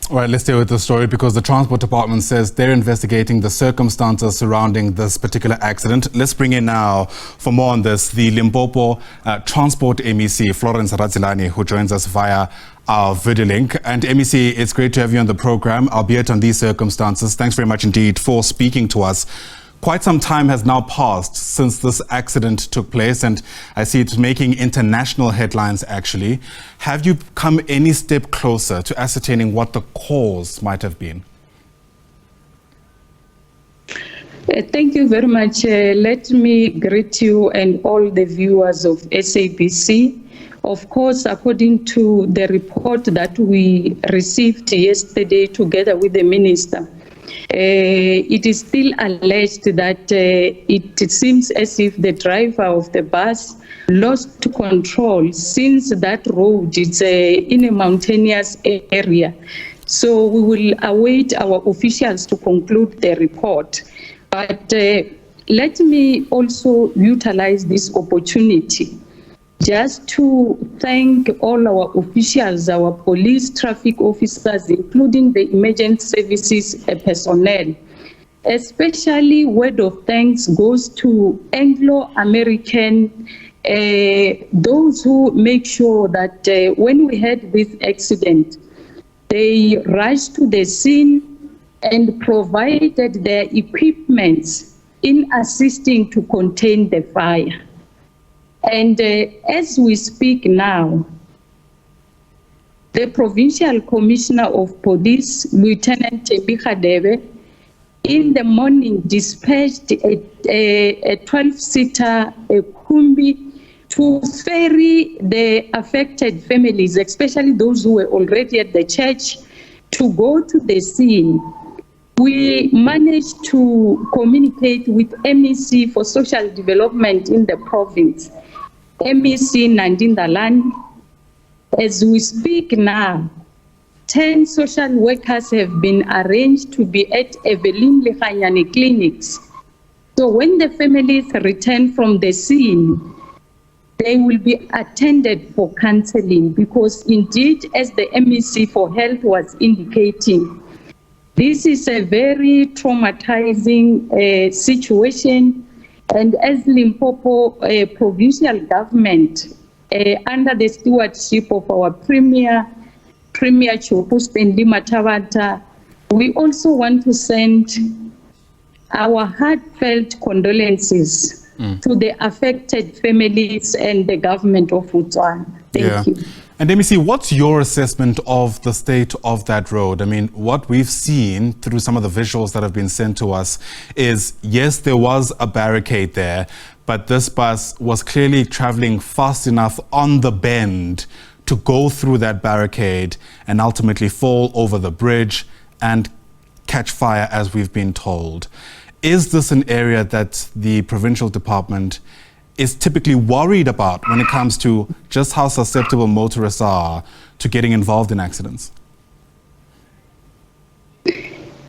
All right, let's stay with the story because the Transport Department says they're investigating the circumstances surrounding this particular accident. Let's bring in now, for more on this, the Limpopo Transport MEC, Florence Radzilani, who joins us via our video link. And MEC, it's great to have you on the program, albeit on these circumstances. Thanks very much indeed for speaking to us. Quite some time has now passed since this accident took place, and I see it's making international headlines, actually. Have you come any step closer to ascertaining what the cause might have been? Thank you very much. Let me greet you and all the viewers of SABC. Of course, according to the report that we received yesterday together with the minister, it is still alleged that it seems as if the driver of the bus lost control since that road is in a mountainous area. So we will await our officials to conclude the report. But let me also utilize this opportunity just to thank all our officials, our police, traffic officers, including the emergency services personnel. Especially word of thanks goes to Anglo-American, those who make sure that when we had this accident, they rushed to the scene and provided their equipment in assisting to contain the fire. And as we speak now, the Provincial Commissioner of Police, Lieutenant Tembi, in the morning dispatched a 12-seater Kumbi to ferry the affected families, especially those who were already at the church, to go to the scene. We managed to communicate with MEC for Social Development in the province, MEC Nandindalan. As we speak now, 10 social workers have been arranged to be at Evelyn Lehanyane clinics. So when the families return from the scene, they will be attended for counseling because indeed, as the MEC for Health was indicating, this is a very traumatizing situation. And as Limpopo provincial government, under the stewardship of our Premier Chopu Stanley Matavata, we also want to send our heartfelt condolences to the affected families and the government of Botswana. Thank you. And MEC, what's your assessment of the state of that road? I mean, what we've seen through some of the visuals that have been sent to us is, yes, there was a barricade there, but this bus was clearly traveling fast enough on the bend to go through that barricade and ultimately fall over the bridge and catch fire, as we've been told. Is this an area that the provincial department is typically worried about when it comes to just how susceptible motorists are to getting involved in accidents?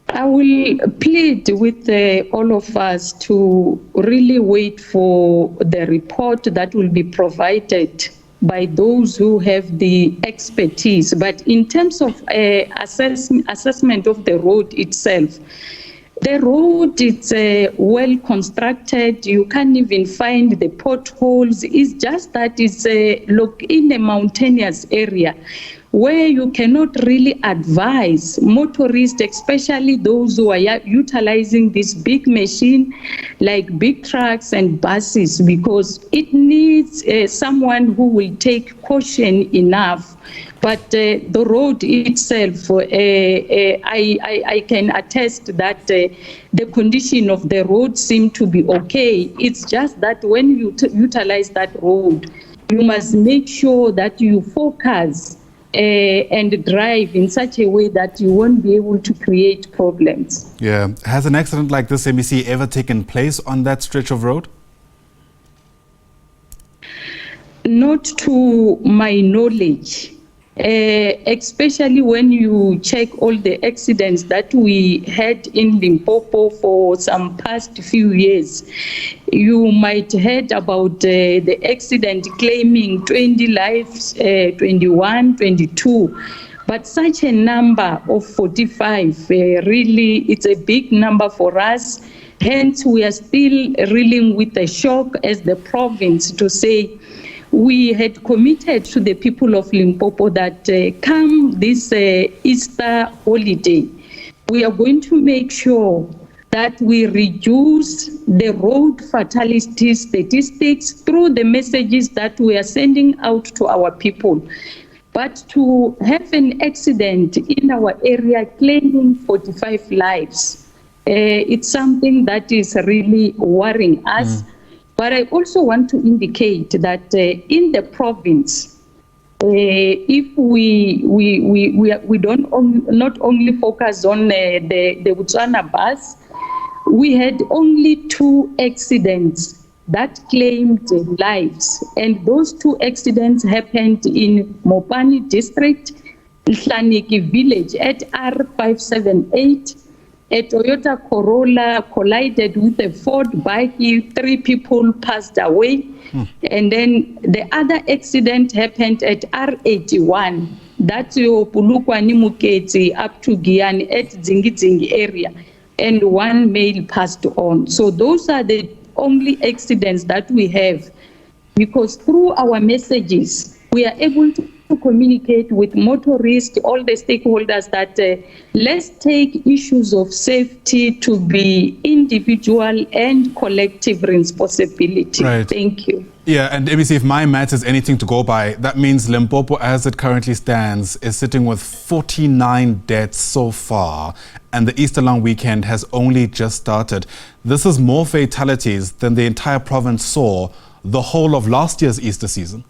I will plead with all of us to really wait for the report that will be provided by those who have the expertise. But in terms of assessment of the road itself, the road is well constructed. You can't even find the potholes. It's just that it's in a mountainous area where you cannot really advise motorists, especially those who are utilizing this big machine like big trucks and buses, because it needs someone who will take caution enough. But the road itself, I can attest that the condition of the road seems to be okay. It's just that when you utilize that road, you must make sure that you focus and drive in such a way that you won't be able to create problems. Yeah. Has an accident like this, MEC, ever taken place on that stretch of road? Not to my knowledge. Especially when you check all the accidents that we had in Limpopo for some past few years, you might heard about the accident claiming 20 lives, 21, 22. But such a number of 45, really, it's a big number for us. Hence, we are still reeling with the shock as the province to say we had committed to the people of Limpopo that come this Easter holiday, we are going to make sure that we reduce the road fatality statistics through the messages that we are sending out to our people. But to have an accident in our area claiming 45 lives, it's something that is really worrying us. But I also want to indicate that in the province, if we don't not only focus on the Botswana bus, we had only 2 accidents that claimed lives, and those 2 accidents happened in Mopani district, Hlaniki village at R578. A Toyota Corolla collided with a Ford bike, 3 people passed away. And then the other accident happened at R81, that's your Pulukwani Muketi up to Giyani at Zingi area, and 1 male passed on. So those are the only accidents that we have, because through our messages, we are able to communicate with motorists, all the stakeholders, that let's take issues of safety to be individual and collective responsibility. Right. Thank you. Yeah, and MEC, if my math is anything to go by, that means Limpopo, as it currently stands, is sitting with 49 deaths so far, and the Easter long weekend has only just started. This is more fatalities than the entire province saw the whole of last year's Easter season.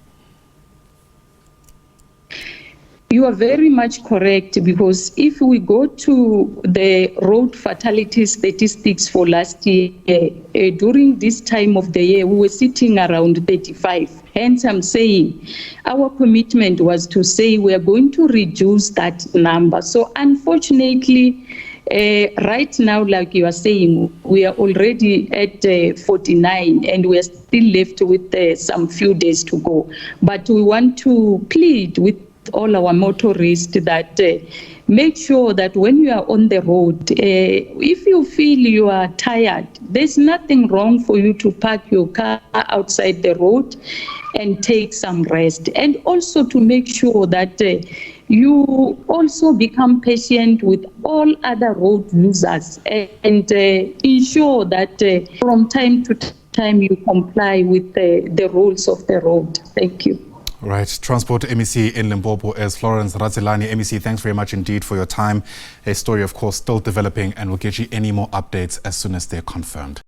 You are very much correct, because if we go to the road fatality statistics for last year, during this time of the year, we were sitting around 35. Hence, I'm saying our commitment was to say we are going to reduce that number. So unfortunately, right now, like you are saying, we are already at 49, and we are still left with some few days to go. But we want to plead with all our motorists that make sure that when you are on the road, if you feel you are tired, there's nothing wrong for you to park your car outside the road and take some rest. And also to make sure that you also become patient with all other road users, and ensure that from time to time you comply with the rules of the road. Thank you. Right. Transport MEC in Limpopo is Florence Radzilani. MEC, thanks very much indeed for your time. A story, of course, still developing, and we'll get you any more updates as soon as they're confirmed.